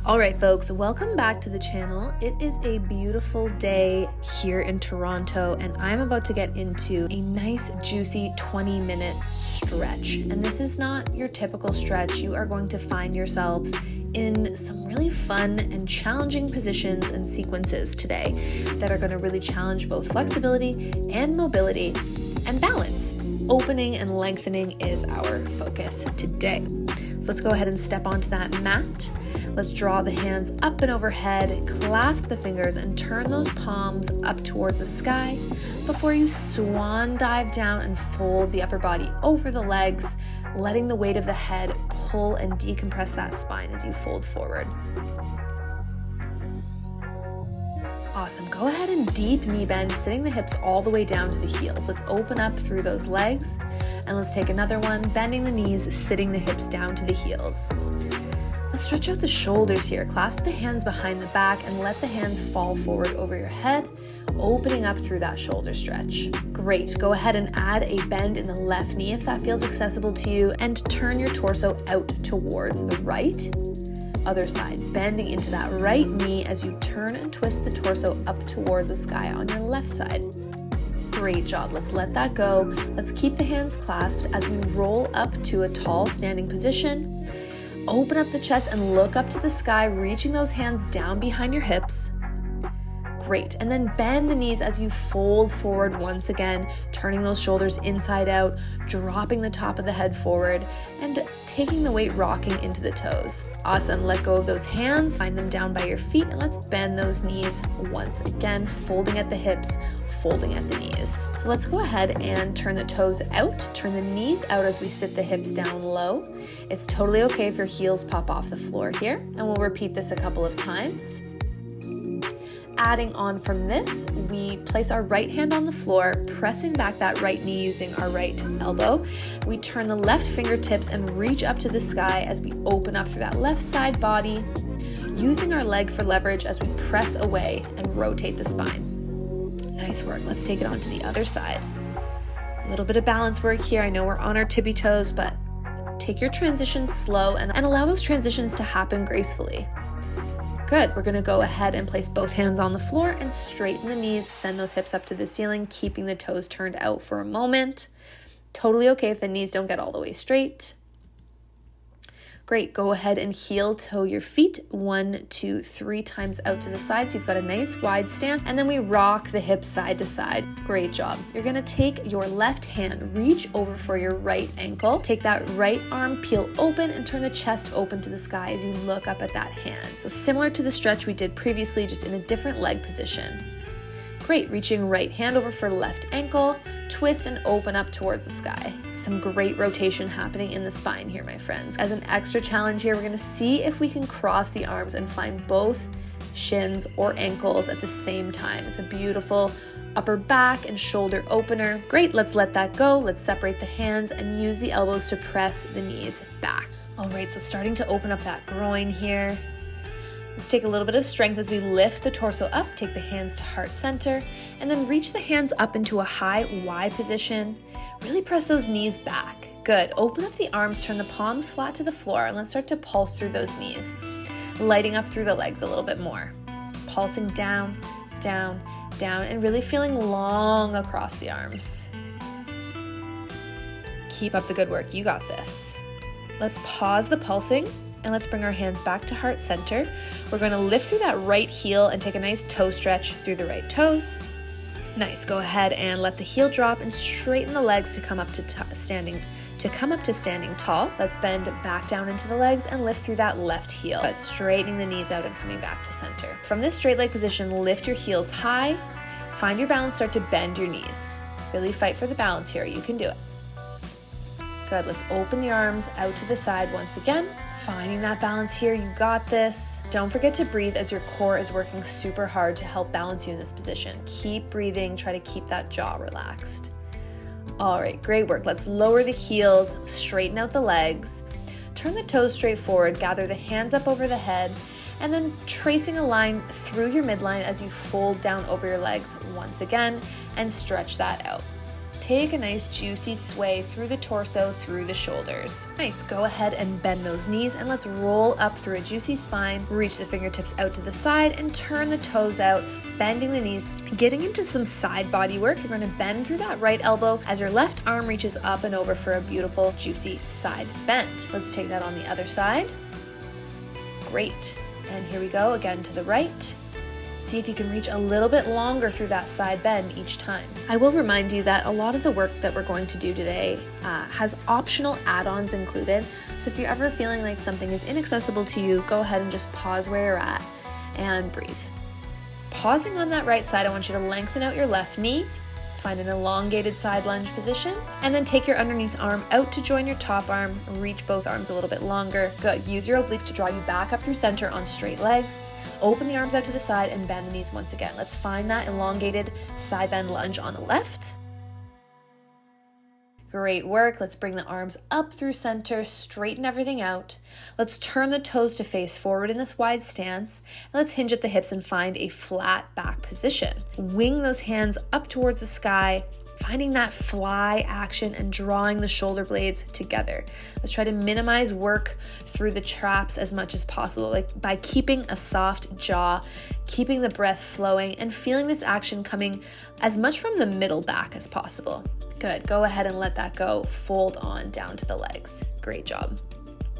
All right, folks, welcome back to the channel. It is a beautiful day here in Toronto, and I'm about to get into a nice, juicy 20-minute stretch. And this is not your typical stretch. You are going to find yourselves in some really fun and challenging positions and sequences today that are going to really challenge both flexibility and mobility and balance. Opening and lengthening is our focus today. So let's go ahead and step onto that mat. Let's draw the hands up and overhead, clasp the fingers, and turn those palms up towards the sky before you swan dive down and fold the upper body over the legs, letting the weight of the head pull and decompress that spine as you fold forward. Awesome. Go ahead and deep knee bend, sitting the hips all the way down to the heels. Let's open up through those legs, and let's take another one, bending the knees, sitting the hips down to the heels. Let's stretch out the shoulders here. Clasp the hands behind the back and let the hands fall forward over your head, opening up through that shoulder stretch. Great. Go ahead and add a bend in the left knee if that feels accessible to you, and turn your torso out towards the right. Other side, bending into that right knee as you turn and twist the torso up towards the sky on your left side. Great job. Let's let that go. Let's keep the hands clasped as we roll up to a tall standing position. Open up the chest and look up to the sky, reaching those hands down behind your hips. Great. And then bend the knees as you fold forward once again, turning those shoulders inside out, dropping the top of the head forward, and taking the weight rocking into the toes. Awesome. Let go of those hands, find them down by your feet, and let's bend those knees once again, folding at the hips, folding at the knees. So let's go ahead and turn the toes out, turn the knees out as we sit the hips down low. It's totally okay if your heels pop off the floor here, and we'll repeat this a couple of times. Adding on from this, we place our right hand on the floor, pressing back that right knee using our right elbow. We turn the left fingertips and reach up to the sky as we open up through that left side body, using our leg for leverage as we press away and rotate the spine. Nice work. Let's take it on to the other side. A little bit of balance work here. I know we're on our tippy toes, but take your transitions slow and allow those transitions to happen gracefully. Good. We're going to go ahead and place both hands on the floor and straighten the knees, send those hips up to the ceiling, keeping the toes turned out for a moment. Totally okay if the knees don't get all the way straight. Great. Go ahead and heel toe your feet 1, 2, 3 times out to the side. So you've got a nice wide stance, and then we rock the hips side to side. Great job. You're going to take your left hand, reach over for your right ankle. Take that right arm, peel open, and turn the chest open to the sky as you look up at that hand. So similar to the stretch we did previously, just in a different leg position. Great. Reaching right hand over for left ankle, twist and open up towards the sky. Some great rotation happening in the spine here, my friends. As an extra challenge here, we're going to see if we can cross the arms and find both shins or ankles at the same time. It's a beautiful upper back and shoulder opener. Great. Let's let that go. Let's separate the hands and use the elbows to press the knees back. All right. So starting to open up that groin here. Let's take a little bit of strength as we lift the torso up, take the hands to heart center, and then reach the hands up into a high Y position. Really press those knees back. Good. Open up the arms, turn the palms flat to the floor, and let's start to pulse through those knees, lighting up through the legs a little bit more. Pulsing down, down, down, and really feeling long across the arms. Keep up the good work. You got this. Let's pause the pulsing. And let's bring our hands back to heart center. We're going to lift through that right heel and take a nice toe stretch through the right toes. Nice. Go ahead and let the heel drop and straighten the legs to come up to standing tall. Let's bend back down into the legs and lift through that left heel, but straightening the knees out and coming back to center. From this straight leg position, lift your heels high. Find your balance, start to bend your knees. Really fight for the balance here. You can do it. Good. Let's open the arms out to the side once again. Finding that balance here, you got this. Don't forget to breathe as your core is working super hard to help balance you in this position. Keep breathing, try to keep that jaw relaxed. All right, great work. Let's lower the heels, straighten out the legs, turn the toes straight forward, gather the hands up over the head, and then tracing a line through your midline as you fold down over your legs once again and stretch that out. Take a nice juicy sway through the torso, through the shoulders. Nice, go ahead and bend those knees and let's roll up through a juicy spine, reach the fingertips out to the side and turn the toes out, bending the knees. Getting into some side body work, you're gonna bend through that right elbow as your left arm reaches up and over for a beautiful juicy side bend. Let's take that on the other side. Great, and here we go again to the right. See if you can reach a little bit longer through that side bend each time. I will remind you that a lot of the work that we're going to do today has optional add-ons included. So if you're ever feeling like something is inaccessible to you, go ahead and just pause where you're at and breathe. Pausing on that right side, I want you to lengthen out your left knee, find an elongated side lunge position, and then take your underneath arm out to join your top arm, reach both arms a little bit longer. Good, use your obliques to draw you back up through center on straight legs. Open the arms out to the side and bend the knees once again. Let's find that elongated side bend lunge on the left. Great work. Let's bring the arms up through center, straighten everything out. Let's turn the toes to face forward in this wide stance. And let's hinge at the hips and find a flat back position. Wing those hands up towards the sky, finding that fly action and drawing the shoulder blades together. Let's try to minimize work through the traps as much as possible, like by keeping a soft jaw, keeping the breath flowing, and feeling this action coming as much from the middle back as possible. Good, go ahead and let that go. Fold on down to the legs. Great job.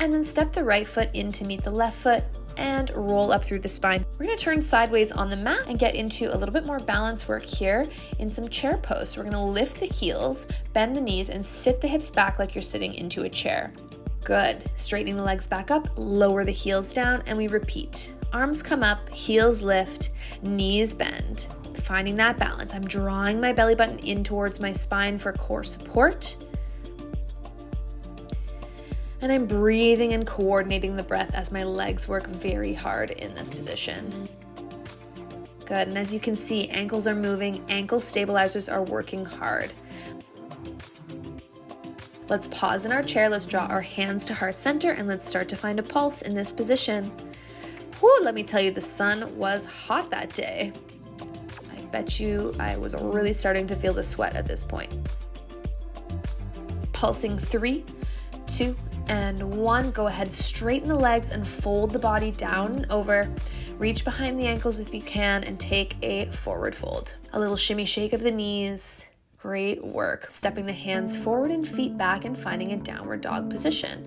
And then step the right foot in to meet the left foot and roll up through the spine. We're gonna turn sideways on the mat and get into a little bit more balance work here in some chair pose. So we're gonna lift the heels, bend the knees, and sit the hips back like you're sitting into a chair. Good, straightening the legs back up, lower the heels down, and we repeat. Arms come up, heels lift, knees bend. Finding that balance. I'm drawing my belly button in towards my spine for core support. And I'm breathing and coordinating the breath as my legs work very hard in this position. Good, and as you can see, ankles are moving, ankle stabilizers are working hard. Let's pause in our chair, let's draw our hands to heart center, and let's start to find a pulse in this position. Whew, let me tell you, the sun was hot that day. I bet you I was really starting to feel the sweat at this point. Pulsing 3, 2, and 1. Go ahead, straighten the legs and fold the body down and over. Reach behind the ankles if you can and take a forward fold. A little shimmy shake of the knees. Great work. Stepping the hands forward and feet back and finding a downward dog position.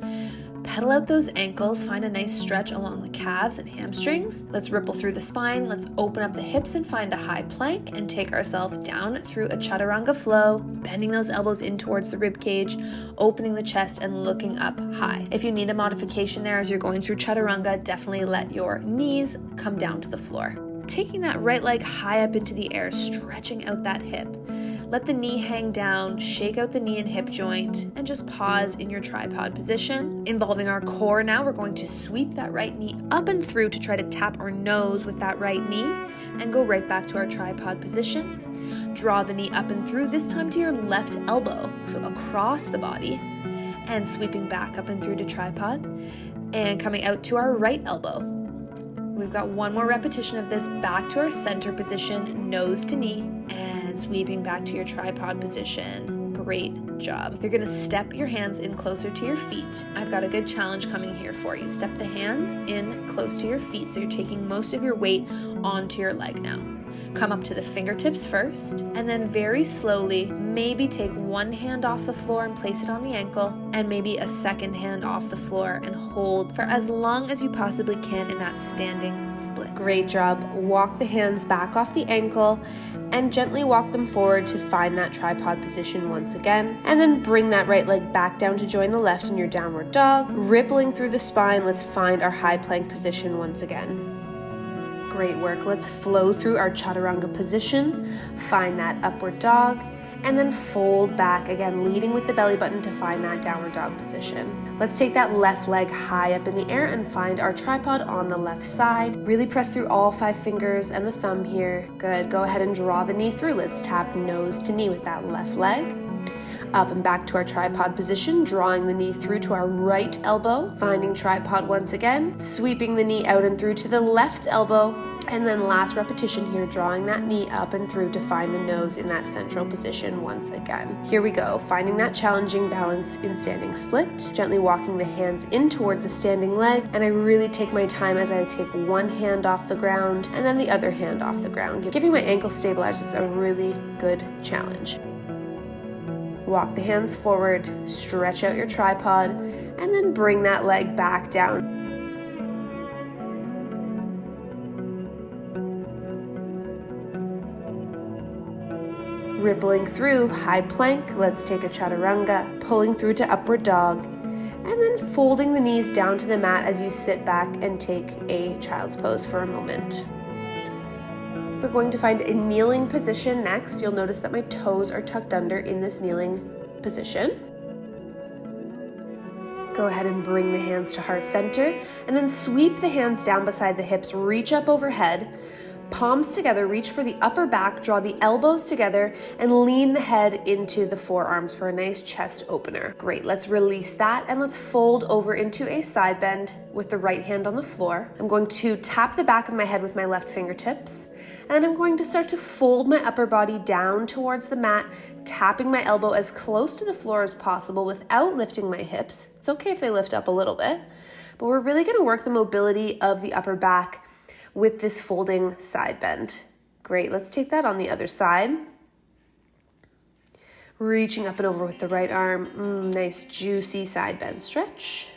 Pedal out those ankles, find a nice stretch along the calves and hamstrings. Let's ripple through the spine. Let's open up the hips and find a high plank and take ourselves down through a chaturanga flow, bending those elbows in towards the rib cage, opening the chest and looking up high. If you need a modification there as you're going through chaturanga, definitely let your knees come down to the floor. Taking that right leg high up into the air, stretching out that hip. Let the knee hang down, shake out the knee and hip joint, and just pause in your tripod position. Involving our core now, we're going to sweep that right knee up and through to try to tap our nose with that right knee, and go right back to our tripod position. Draw the knee up and through, this time to your left elbow, so across the body, and sweeping back up and through to tripod, and coming out to our right elbow. We've got one more repetition of this, back to our center position, nose to knee, and sweeping back to your tripod position. Great job. You're gonna step your hands in closer to your feet. I've got a good challenge coming here for you. Step the hands in close to your feet so you're taking most of your weight onto your leg now. Come up to the fingertips first, and then very slowly, maybe take one hand off the floor and place it on the ankle, and maybe a second hand off the floor and hold for as long as you possibly can in that standing split. Great job. Walk the hands back off the ankle and gently walk them forward to find that tripod position once again. And then bring that right leg back down to join the left in your downward dog. Rippling through the spine, let's find our high plank position once again. Great work. Let's flow through our chaturanga position, find that upward dog, and then fold back again, leading with the belly button to find that downward dog position. Let's take that left leg high up in the air and find our tripod on the left side. Really press through all 5 fingers and the thumb here. Good. Go ahead and draw the knee through. Let's tap nose to knee with that left leg. Up and back to our tripod position, drawing the knee through to our right elbow, finding tripod once again, sweeping the knee out and through to the left elbow, and then last repetition here, drawing that knee up and through to find the nose in that central position once again. Here we go, finding that challenging balance in standing split, gently walking the hands in towards the standing leg, and I really take my time as I take one hand off the ground and then the other hand off the ground, giving my ankle stabilizers a really good challenge. Walk the hands forward, stretch out your tripod, and then bring that leg back down. Rippling through high plank, let's take a chaturanga, pulling through to upward dog, and then folding the knees down to the mat as you sit back and take a child's pose for a moment. We're going to find a kneeling position next. You'll notice that my toes are tucked under in this kneeling position. Go ahead and bring the hands to heart center, and then sweep the hands down beside the hips, reach up overhead, palms together, reach for the upper back, draw the elbows together, and lean the head into the forearms for a nice chest opener. Great, let's release that and let's fold over into a side bend with the right hand on the floor. I'm going to tap the back of my head with my left fingertips, and I'm going to start to fold my upper body down towards the mat, tapping my elbow as close to the floor as possible without lifting my hips. It's okay if they lift up a little bit, but we're really going to work the mobility of the upper back with this folding side bend. Great, let's take that on the other side. Reaching up and over with the right arm, nice juicy side bend stretch.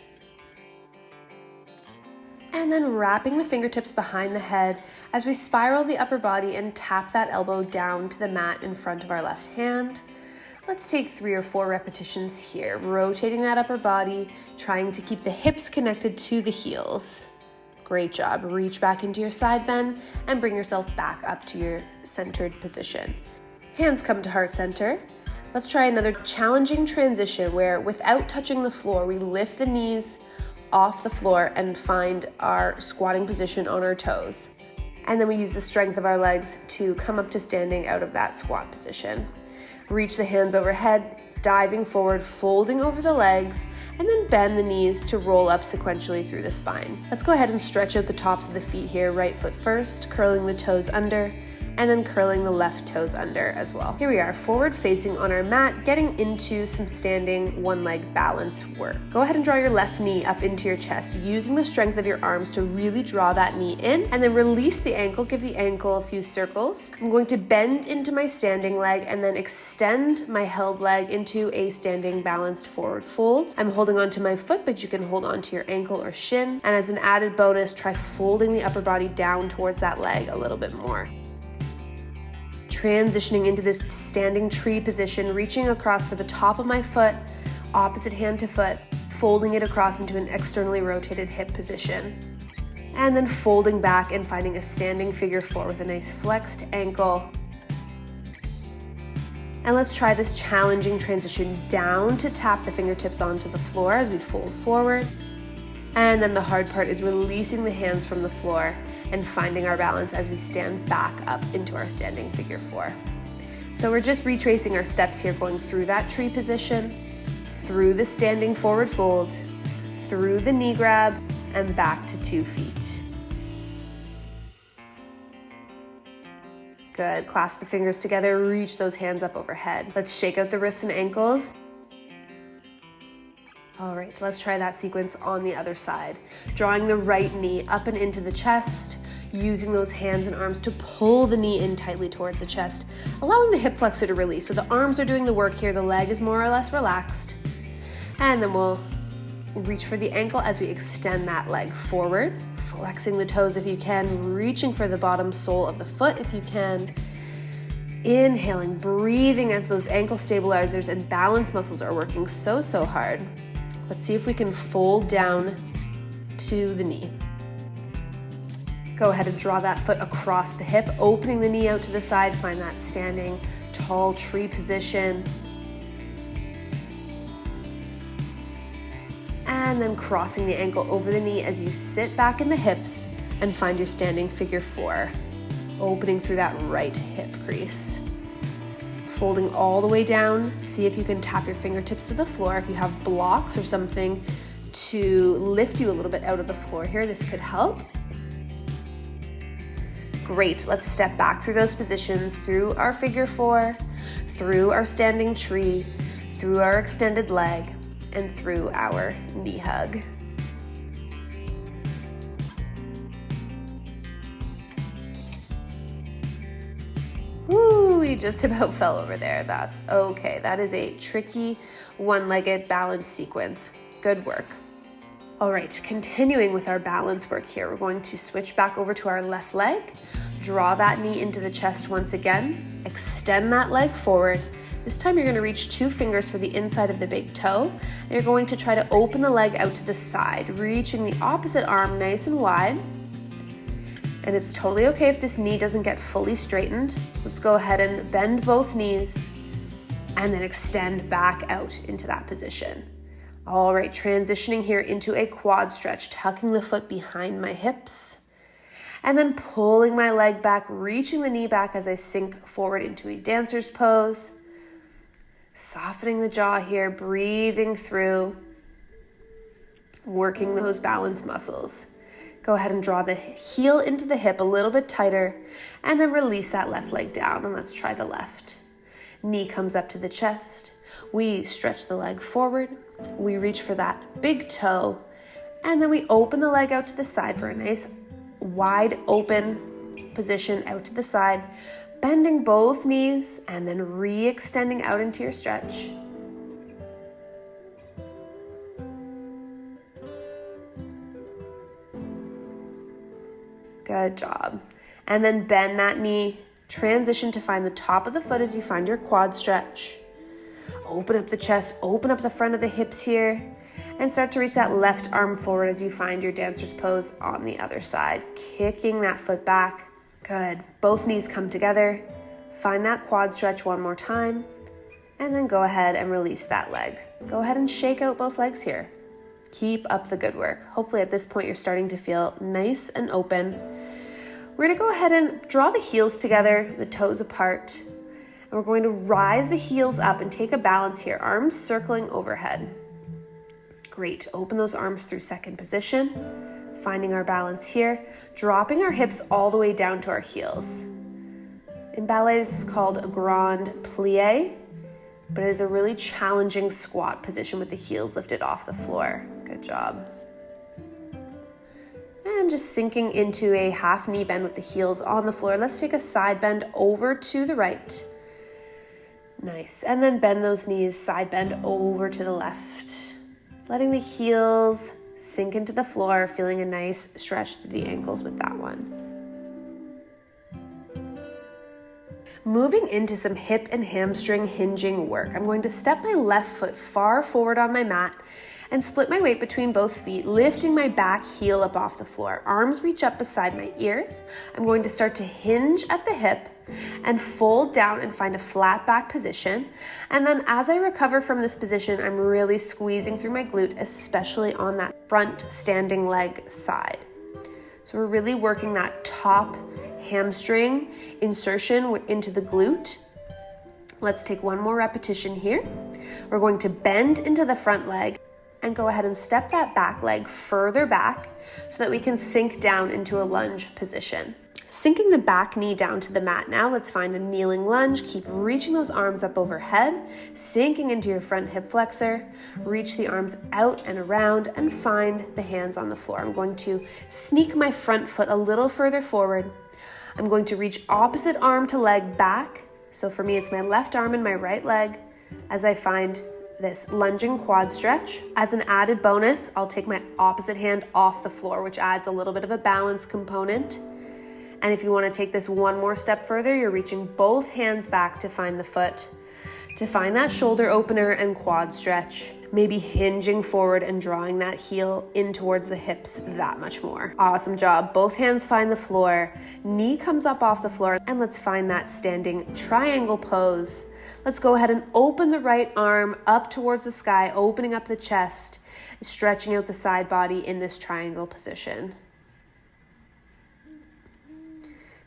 And then wrapping the fingertips behind the head as we spiral the upper body and tap that elbow down to the mat in front of our left hand. Let's take 3 or 4 repetitions here, rotating that upper body, trying to keep the hips connected to the heels. Great job. Reach back into your side bend and bring yourself back up to your centered position. Hands come to heart center. Let's try another challenging transition where without touching the floor, we lift the knees off the floor and find our squatting position on our toes. And then we use the strength of our legs to come up to standing out of that squat position. Reach the hands overhead, diving forward, folding over the legs, and then bend the knees to roll up sequentially through the spine. Let's go ahead and stretch out the tops of the feet here, right foot first, curling the toes under, and then curling the left toes under as well. Here we are, forward facing on our mat, getting into some standing one leg balance work. Go ahead and draw your left knee up into your chest, using the strength of your arms to really draw that knee in, and then release the ankle, give the ankle a few circles. I'm going to bend into my standing leg and then extend my held leg into a standing balanced forward fold. I'm holding onto my foot, but you can hold onto your ankle or shin. And as an added bonus, try folding the upper body down towards that leg a little bit more. Transitioning into this standing tree position, reaching across for the top of my foot, opposite hand to foot, folding it across into an externally rotated hip position. And then folding back and finding a standing figure 4 with a nice flexed ankle. And let's try this challenging transition down to tap the fingertips onto the floor as we fold forward. And then the hard part is releasing the hands from the floor and finding our balance as we stand back up into our standing figure 4. So we're just retracing our steps here, going through that tree position, through the standing forward fold, through the knee grab, and back to 2 feet. Good, clasp the fingers together, reach those hands up overhead. Let's shake out the wrists and ankles. All right, so let's try that sequence on the other side. Drawing the right knee up and into the chest, using those hands and arms to pull the knee in tightly towards the chest, allowing the hip flexor to release. So the arms are doing the work here, the leg is more or less relaxed. And then we'll reach for the ankle as we extend that leg forward, flexing the toes if you can, reaching for the bottom sole of the foot if you can. Inhaling, breathing as those ankle stabilizers and balance muscles are working so hard. Let's see if we can fold down to the knee. Go ahead and draw that foot across the hip, opening the knee out to the side. Find that standing tall tree position. And then crossing the ankle over the knee as you sit back in the hips and find your standing figure 4, opening through that right hip crease. folding all the way down. See if you can tap your fingertips to the floor. If you have blocks or something to lift you a little bit out of the floor here, this could help. Great, let's step back through those positions, through our figure four, through our standing tree, through our extended leg, and through our knee hug. Woo, we just about fell over there. That's okay. That is a tricky one-legged balance sequence. Good work. All right, continuing with our balance work here, we're going to switch back over to our left leg, draw that knee into the chest once again, extend that leg forward. This time you're going to reach 2 fingers for the inside of the big toe, and you're going to try to open the leg out to the side, reaching the opposite arm nice and wide. And it's totally okay if this knee doesn't get fully straightened. Let's go ahead and bend both knees and then extend back out into that position. All right, transitioning here into a quad stretch, tucking the foot behind my hips and then pulling my leg back, reaching the knee back as I sink forward into a dancer's pose. Softening the jaw here, breathing through, working those balance muscles. Go ahead and draw the heel into the hip a little bit tighter and then release that left leg down, and let's try the left. Knee comes up to the chest. We stretch the leg forward. We reach for that big toe and then we open the leg out to the side for a nice wide open position out to the side, bending both knees and then re-extending out into your stretch. Good job. And then bend that knee, transition to find the top of the foot as you find your quad stretch. Open up the chest, open up the front of the hips here, and start to reach that left arm forward as you find your dancer's pose on the other side, kicking that foot back. Good. Both knees come together. Find that quad stretch one more time, and then go ahead and release that leg. Go ahead and shake out both legs here. Keep up the good work. Hopefully at this point you're starting to feel nice and open. We're gonna go ahead and draw the heels together, the toes apart, and we're going to rise the heels up and take a balance here, arms circling overhead. Great, open those arms through second position, finding our balance here, dropping our hips all the way down to our heels. In ballet, this is called a grand plie, but it is a really challenging squat position with the heels lifted off the floor. Good job. And just sinking into a half knee bend with the heels on the floor. Let's take a side bend over to the right. Nice. And then bend those knees, side bend over to the left. Letting the heels sink into the floor, feeling a nice stretch through the ankles with that one. Moving into some hip and hamstring hinging work. I'm going to step my left foot far forward on my mat and split my weight between both feet, lifting my back heel up off the floor. Arms reach up beside my ears. I'm going to start to hinge at the hip and fold down and find a flat back position. And then as I recover from this position, I'm really squeezing through my glute, especially on that front standing leg side. So we're really working that top hamstring insertion into the glute. Let's take one more repetition here. We're going to bend into the front leg and go ahead and step that back leg further back so that we can sink down into a lunge position. Sinking the back knee down to the mat now, let's find a kneeling lunge. Keep reaching those arms up overhead, sinking into your front hip flexor. Reach the arms out and around and find the hands on the floor. I'm going to sneak my front foot a little further forward. I'm going to reach opposite arm to leg back. So for me, it's my left arm and my right leg as I find this lunging quad stretch. As an added bonus, I'll take my opposite hand off the floor, which adds a little bit of a balance component. And if you want to take this one more step further, you're reaching both hands back to find the foot, to find that shoulder opener and quad stretch, maybe hinging forward and drawing that heel in towards the hips that much more. Awesome job. Both hands find the floor, knee comes up off the floor, and let's find that standing triangle pose. Let's go ahead and open the right arm up towards the sky, opening up the chest, stretching out the side body in this triangle position.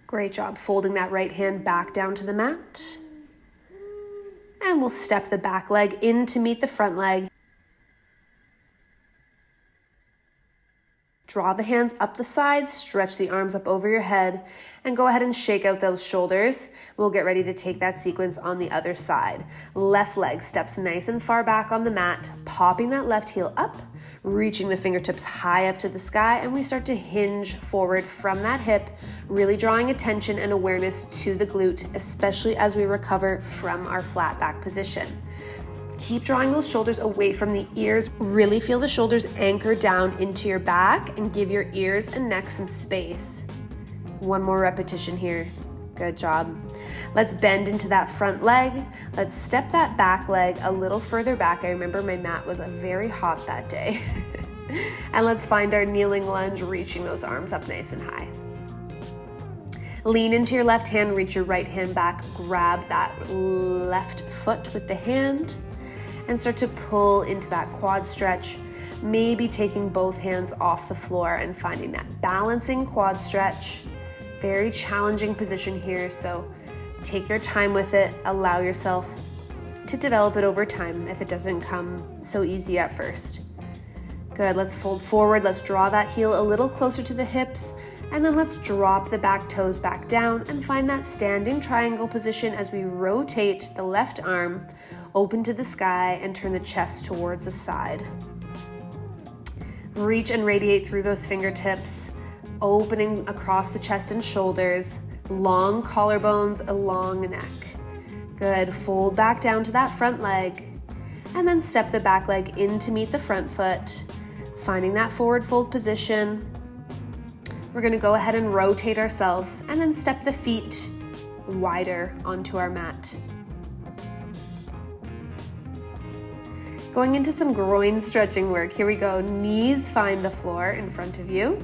Great job. Folding that right hand back down to the mat. And we'll step the back leg in to meet the front leg. Draw the hands up the sides, stretch the arms up over your head, and go ahead and shake out those shoulders. We'll get ready to take that sequence on the other side. Left leg steps nice and far back on the mat, popping that left heel up, reaching the fingertips high up to the sky, and we start to hinge forward from that hip, really drawing attention and awareness to the glute, especially as we recover from our flat back position. Keep drawing those shoulders away from the ears. Really feel the shoulders anchor down into your back and give your ears and neck some space. One more repetition here. Good job. Let's bend into that front leg. Let's step that back leg a little further back. I remember my mat was very hot that day. And let's find our kneeling lunge, reaching those arms up nice and high. Lean into your left hand, reach your right hand back, grab that left foot with the hand, and start to pull into that quad stretch, maybe taking both hands off the floor and finding that balancing quad stretch. Very challenging position here, so take your time with it. Allow yourself to develop it over time if it doesn't come so easy at first. Good, let's fold forward. Let's draw that heel a little closer to the hips, and then let's drop the back toes back down and find that standing triangle position as we rotate the left arm open to the sky and turn the chest towards the side. Reach and radiate through those fingertips, opening across the chest and shoulders, long collarbones, a long neck. Good, fold back down to that front leg, and then step the back leg in to meet the front foot, finding that forward fold position. We're gonna go ahead and rotate ourselves and then step the feet wider onto our mat. Going into some groin stretching work. Here we go. Knees find the floor in front of you.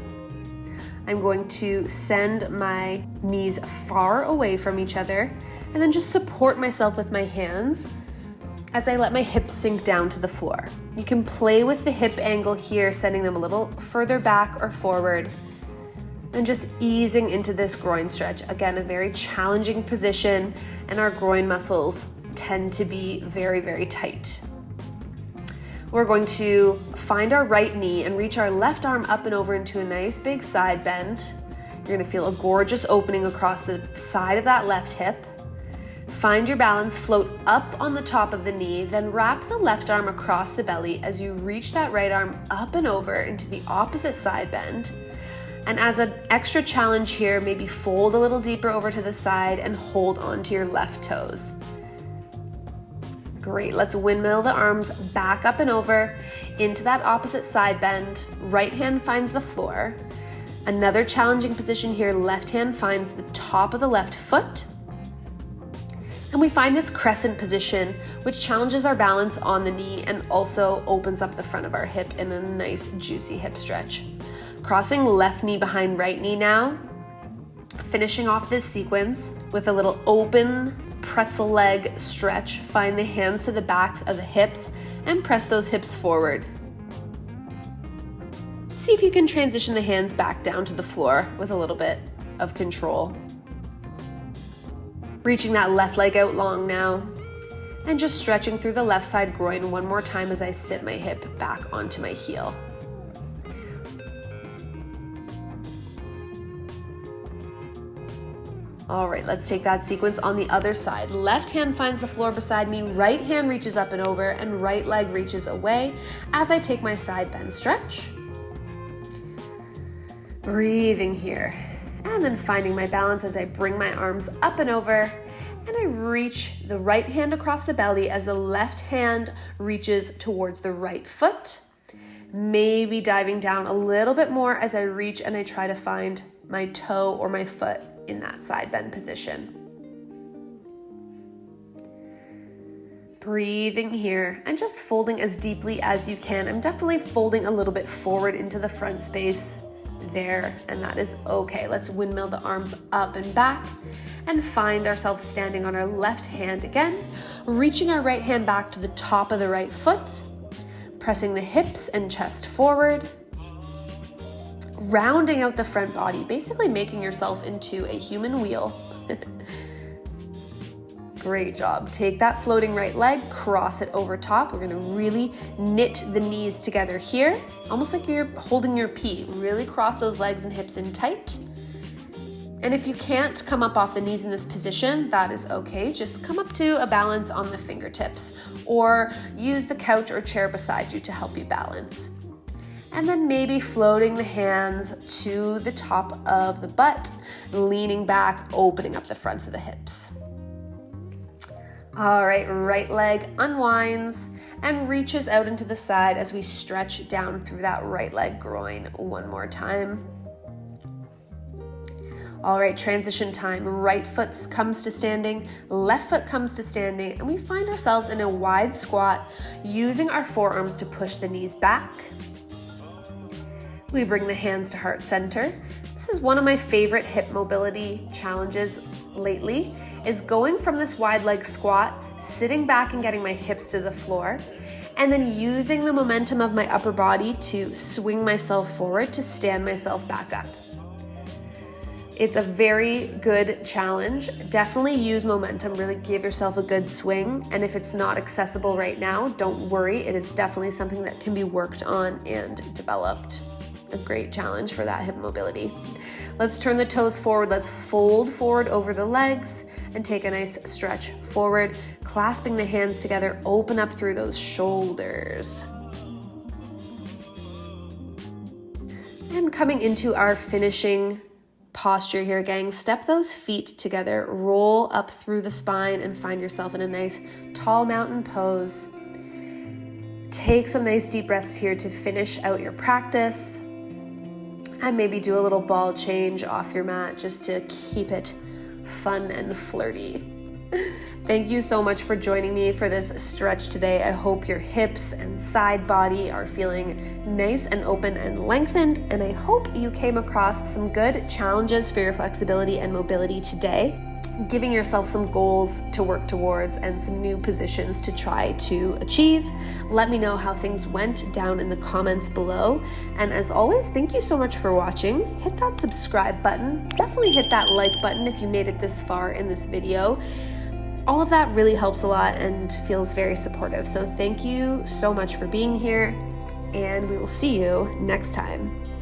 I'm going to send my knees far away from each other and then just support myself with my hands as I let my hips sink down to the floor. You can play with the hip angle here, sending them a little further back or forward, and just easing into this groin stretch. Again, a very challenging position, and our groin muscles tend to be very, very tight. We're going to find our right knee and reach our left arm up and over into a nice big side bend. You're gonna feel a gorgeous opening across the side of that left hip. Find your balance, float up on the top of the knee, then wrap the left arm across the belly as you reach that right arm up and over into the opposite side bend. And as an extra challenge here, maybe fold a little deeper over to the side and hold onto your left toes. Great, let's windmill the arms back up and over into that opposite side bend. Right hand finds the floor. Another challenging position here, left hand finds the top of the left foot. And we find this crescent position, which challenges our balance on the knee and also opens up the front of our hip in a nice juicy hip stretch. Crossing left knee behind right knee now. Finishing off this sequence with a little open pretzel leg stretch. Find the hands to the backs of the hips and press those hips forward. See if you can transition the hands back down to the floor with a little bit of control. Reaching that left leg out long now, and just stretching through the left side groin one more time as I sit my hip back onto my heel. All right, let's take that sequence on the other side. Left hand finds the floor beside me, right hand reaches up and over, and right leg reaches away as I take my side bend stretch. Breathing here, and then finding my balance as I bring my arms up and over, and I reach the right hand across the belly as the left hand reaches towards the right foot. Maybe diving down a little bit more as I reach and I try to find my toe or my foot in that side bend position. Breathing here and just folding as deeply as you can. I'm definitely folding a little bit forward into the front space there, and that is okay. Let's windmill the arms up and back and find ourselves standing on our left hand again, reaching our right hand back to the top of the right foot, pressing the hips and chest forward, rounding out the front body, basically making yourself into a human wheel. Great job. Take that floating right leg, cross it over top. We're gonna really knit the knees together here, almost like you're holding your P. Really cross those legs and hips in tight. And if you can't come up off the knees in this position, that is okay. Just come up to a balance on the fingertips or use the couch or chair beside you to help you balance. And then maybe floating the hands to the top of the butt, leaning back, opening up the fronts of the hips. All right, right leg unwinds and reaches out into the side as we stretch down through that right leg groin one more time. All right, transition time. Right foot comes to standing, left foot comes to standing, and we find ourselves in a wide squat using our forearms to push the knees back. We bring the hands to heart center. This is one of my favorite hip mobility challenges lately, is going from this wide leg squat, sitting back and getting my hips to the floor, and then using the momentum of my upper body to swing myself forward to stand myself back up. It's a very good challenge. Definitely use momentum, really give yourself a good swing. And if it's not accessible right now, don't worry. It is definitely something that can be worked on and developed. A great challenge for that hip mobility. Let's turn the toes forward. Let's fold forward over the legs and take a nice stretch forward, clasping the hands together, open up through those shoulders. And coming into our finishing posture here, gang. Step those feet together, roll up through the spine and find yourself in a nice tall mountain pose. Take some nice deep breaths here to finish out your practice. And maybe do a little ball change off your mat just to keep it fun and flirty. Thank you so much for joining me for this stretch today. I hope your hips and side body are feeling nice and open and lengthened, and I hope you came across some good challenges for your flexibility and mobility today, giving yourself some goals to work towards and some new positions to try to achieve. Let me know how things went down in the comments below. And as always, thank you so much for watching. Hit that subscribe button. Definitely hit that like button if you made it this far in this video. All of that really helps a lot and feels very supportive. So thank you so much for being here, and we will see you next time.